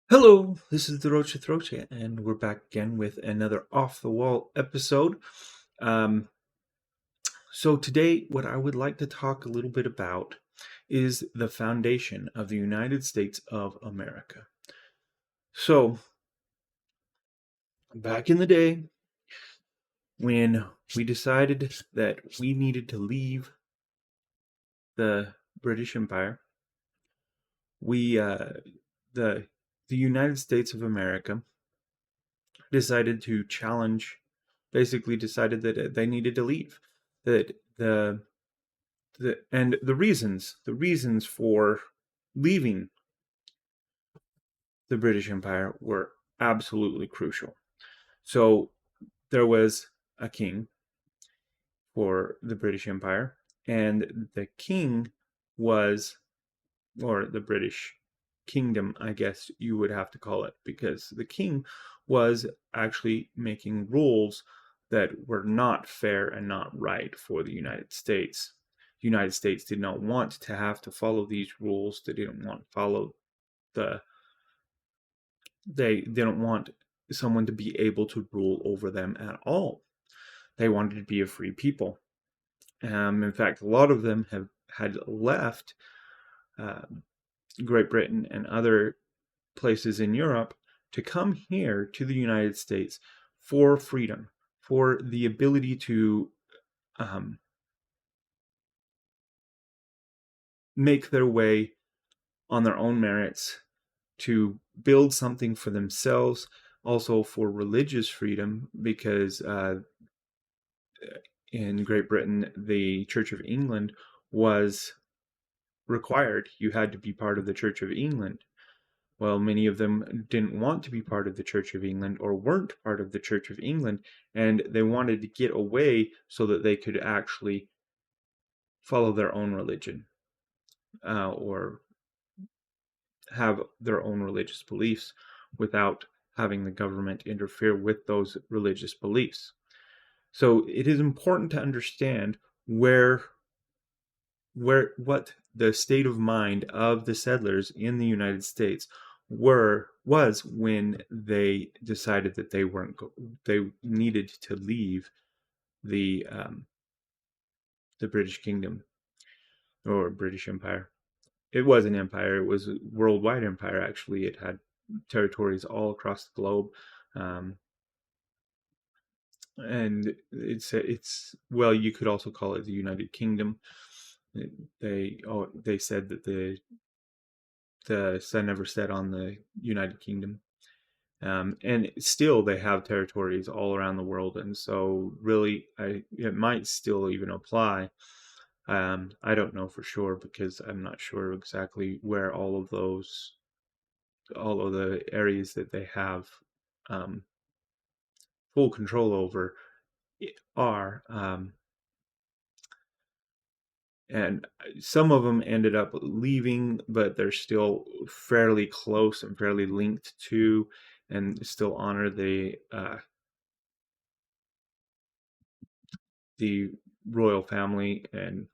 Hello, this is the Rocha Throcha, and we're back again with another off the wall episode. Um, so, today, what I would like to talk a little bit about is the foundation of the United States of America. So, back in the day, when we decided that we needed to leave the British Empire, we the the United States of America decided to challenge, basically decided that they needed to leave. That the reasons for leaving the British Empire were absolutely crucial. So there was a king for the British Empire, and the king was, or the British kingdom, I guess you would have to call it, because the king was actually making rules that were not fair and not right for the United States. The United States did not want to have to follow these rules. They didn't want to follow the they didn't want someone to be able to rule over them at all. They wanted to be a free people. In fact, a lot of them have had left uh, Great Britain and other places in Europe to come here to the United States for freedom, for the ability to um, make their way on their own merits, to build something for themselves, also for religious freedom, because in Great Britain, the Church of England was required. You had to be part of the Church of England. Well, many of them didn't want to be part of the Church of England or weren't part of the Church of England, and they wanted to get away so that they could actually follow their own religion or have their own religious beliefs without having the government interfere with those religious beliefs. So it is important to understand what the state of mind of the settlers in the United States was when they decided that they needed to leave the the British Kingdom or British Empire. It was an empire. It was a worldwide empire. Actually, it had territories all across the globe, um, and it's well, you could also call it the United Kingdom. They said that the sun never set on the United Kingdom. And still, they have territories all around the world, and so really, it might still even apply. I don't know for sure because I'm not sure exactly where all of the areas that they have um, full control over are. And some of them ended up leaving, but they're still fairly close and fairly linked to, and still honor the royal family and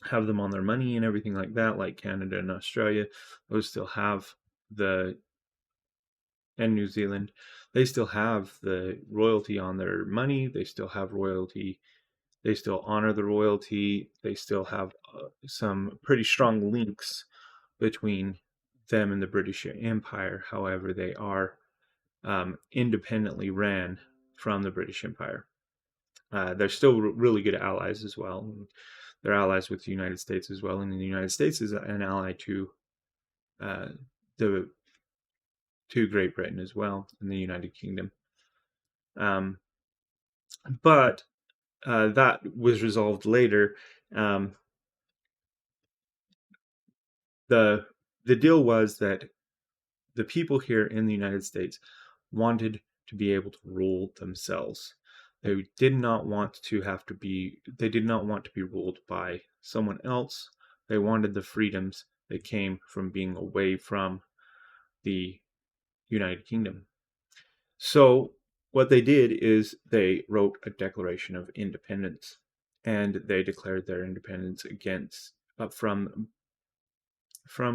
have them on their money and everything like that, like Canada and Australia. Those still have the and New Zealand. They still have the royalty on their money. They still have royalty. They still honor the royalty. They still have some pretty strong links between them and the British Empire. However, they are independently ran from the British Empire. They're still really good allies as well. They're allies with the United States as well, and the United States is an ally uh, the to Great Britain as well in the United Kingdom. Um, but that was resolved later. Um, the The deal was that the people here in the United States wanted to be able to rule themselves. They did not want to be ruled by someone else. They wanted the freedoms that came from being away from the United Kingdom. So what they did is they wrote a Declaration of Independence, and they declared their independence against from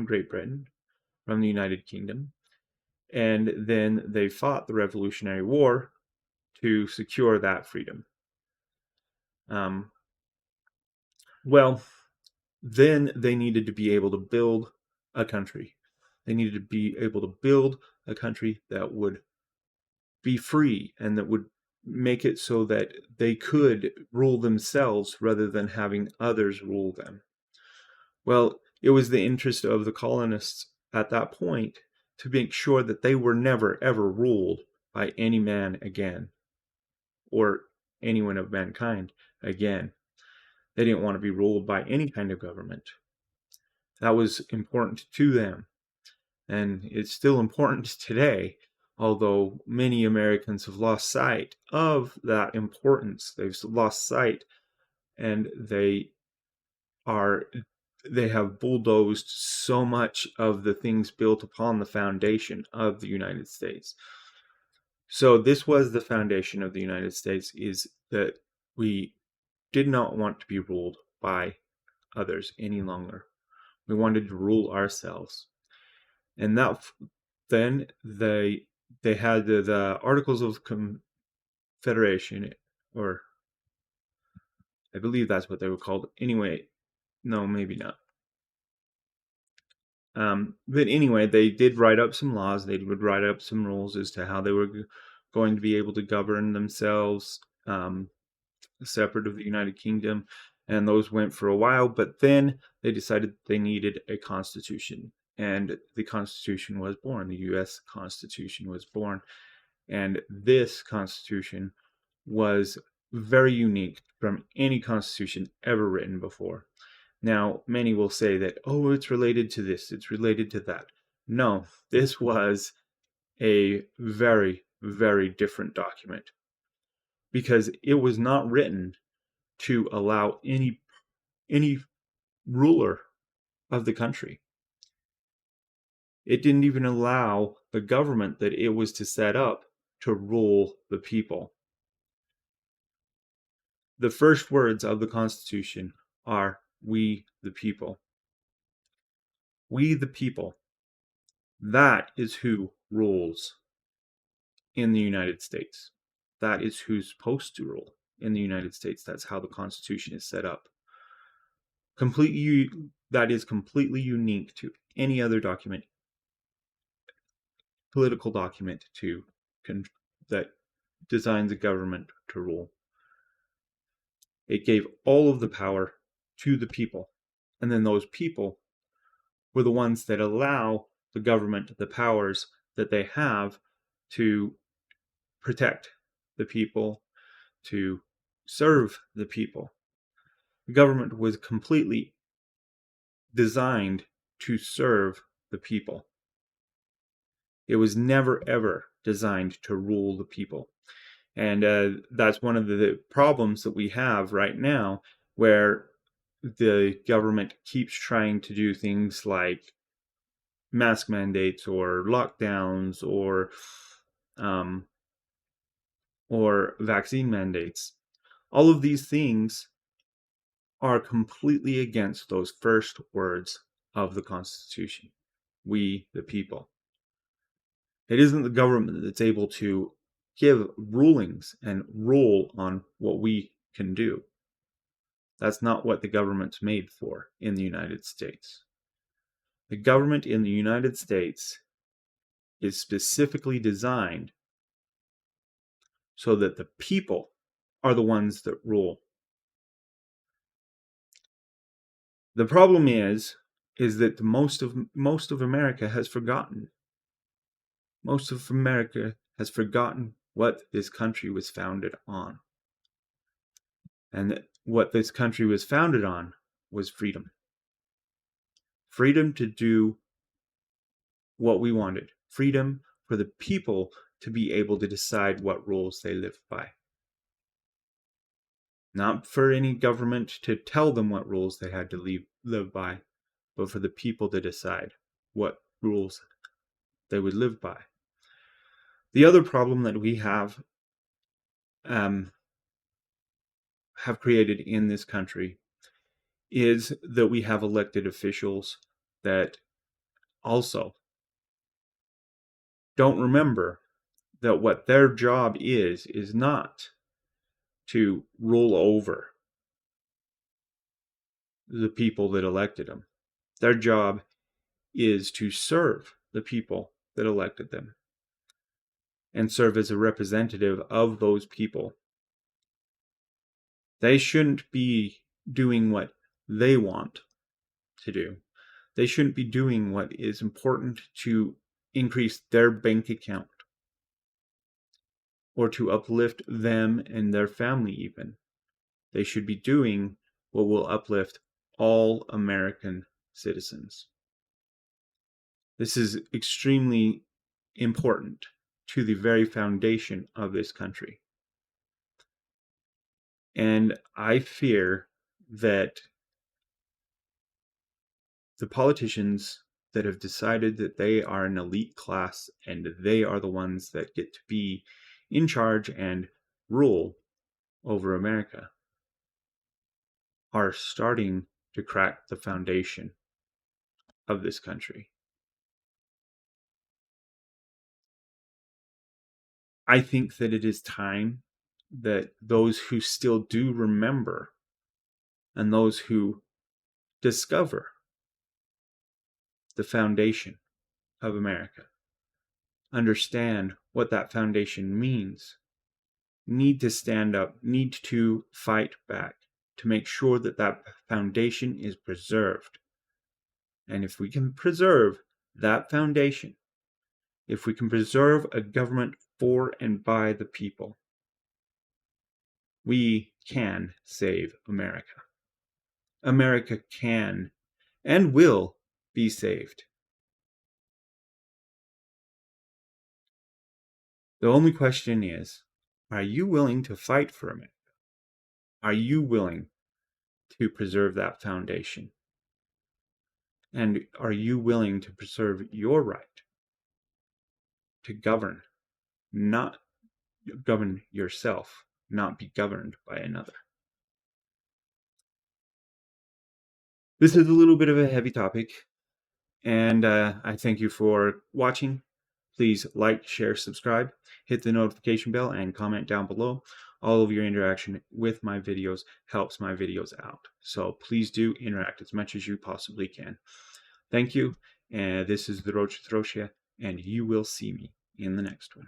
Great Britain, from the United Kingdom, And then they fought the Revolutionary War to secure that freedom. Um, well, then they needed to be able to build a country. They needed to be able to build a country that would be free and that would make it so that they could rule themselves rather than having others rule them. Well, it was the interest of the colonists at that point to make sure that they were never ever ruled by any man again, or anyone of mankind again. They didn't want to be ruled by any kind of government. That was important to them, and it's still important today, although many Americans have lost sight of that importance. They've lost sight, and are they have bulldozed so much of the things built upon the foundation of the United States. So this was the foundation of the United States, is that we did not want to be ruled by others any longer. We wanted to rule ourselves. And that then they had the Articles of Confederation, or I believe that's what they were called. Anyway, no, maybe not. But anyway, they did write up some laws. They would write up some rules as to how they were going to be able to govern themselves, separate of the United Kingdom. And those went for a while, but then they decided they needed a constitution. And the Constitution was born. The U.S. Constitution was born. And this Constitution was very unique from any Constitution ever written before. Now, many will say that, oh, it's related to this, it's related to that. No, this was a very, very different document, because it was not written to allow any ruler of the country. It didn't even allow the government that it was to set up to rule the people. The first words of the Constitution are, "We the people." We the people. That is who rules in the United States. That is who's supposed to rule in the United States. That's how the Constitution is set up. That is completely unique to any other document, political document that designs a government to rule. It gave all of the power to the people, and then those people were the ones that allow the government the powers that they have to protect the people, to serve the people. The government was completely designed to serve the people. It was never ever designed to rule the people. And that's one of the problems that we have right now, where the government keeps trying to do things like mask mandates or lockdowns or vaccine mandates. All of these things are completely against those first words of the Constitution. We, the people. It isn't the government that's able to give rulings and rule on what we can do. That's not what the government's made for in the United States. The government in the United States is specifically designed so that the people are the ones that rule. The problem is that most of America has forgotten. Most of America has forgotten what this country was founded on. And what this country was founded on was freedom. Freedom to do what we wanted. Freedom for the people to be able to decide what rules they live by. Not for any government to tell them what rules they had to live by, but for the people to decide what rules they would live by. The other problem that we have created in this country is that we have elected officials that also don't remember that what their job is not to rule over the people that elected them. Their job is to serve the people that elected them and serve as a representative of those people. They shouldn't be doing what they want to do. They shouldn't be doing what is important to increase their bank account or to uplift them and their family even. They should be doing what will uplift all American citizens. This is extremely important to the very foundation of this country. And I fear that the politicians that have decided that they are an elite class and they are the ones that get to be in charge and rule over America are starting to crack the foundation of this country. I think that it is time that those who still do remember and those who discover the foundation of America understand what that foundation means, need to stand up, need to fight back to make sure that that foundation is preserved. And if we can preserve that foundation, if we can preserve a government for and by the people, we can save America. America can and will be saved. The only question is, are you willing to fight for America? Are you willing to preserve that foundation? And are you willing to preserve your right to govern, not govern yourself, not be governed by another? This is a little bit of a heavy topic, and I thank you for watching. Please like, share, subscribe, hit the notification bell, and comment down below. All of your interaction with my videos helps my videos out. So please do interact as much as you possibly can. Thank you. And this is the Roach Throshia, and you will see me in the next one.